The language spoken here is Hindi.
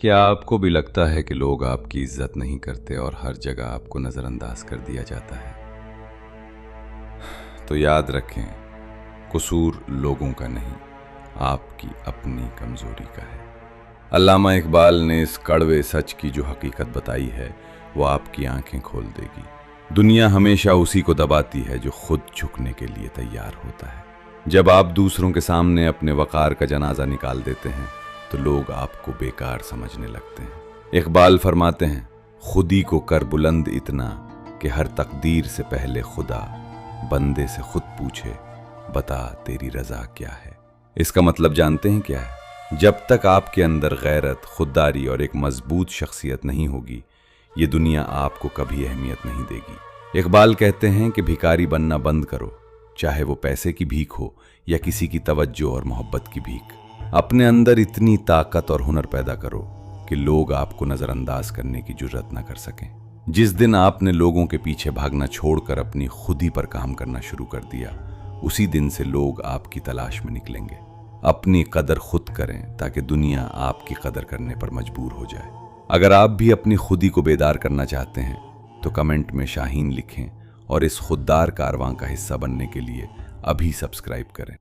क्या आपको भी लगता है कि लोग आपकी इज्जत नहीं करते और हर जगह आपको नज़रअंदाज कर दिया जाता है? तो याद रखें, कसूर लोगों का नहीं, आपकी अपनी कमज़ोरी का है। अल्लामा इकबाल ने इस कड़वे सच की जो हकीकत बताई है वो आपकी आंखें खोल देगी। दुनिया हमेशा उसी को दबाती है जो खुद झुकने के लिए तैयार होता है। जब आप दूसरों के सामने अपने वक़ार का जनाजा निकाल देते हैं तो लोग आपको बेकार समझने लगते हैं। इकबाल फरमाते हैं, खुदी को कर बुलंद इतना कि हर तकदीर से पहले खुदा बंदे से खुद पूछे, बता तेरी रज़ा क्या है। इसका मतलब जानते हैं क्या है? जब तक आपके अंदर गैरत, खुददारी और एक मजबूत शख्सियत नहीं होगी, ये दुनिया आपको कभी अहमियत नहीं देगी। इकबाल कहते हैं कि भिखारी बनना बंद करो, चाहे वो पैसे की भीख हो या किसी की तवज्जो और मोहब्बत की भीख। अपने अंदर इतनी ताकत और हुनर पैदा करो कि लोग आपको नज़रअंदाज करने की जुर्रत न कर सकें। जिस दिन आपने लोगों के पीछे भागना छोड़कर अपनी खुदी पर काम करना शुरू कर दिया, उसी दिन से लोग आपकी तलाश में निकलेंगे। अपनी कदर खुद करें ताकि दुनिया आपकी कदर करने पर मजबूर हो जाए। अगर आप भी अपनी खुदी को बेदार करना चाहते हैं तो कमेंट में शाहीन लिखें और इस खुददार कारवां का हिस्सा बनने के लिए अभी सब्सक्राइब करें।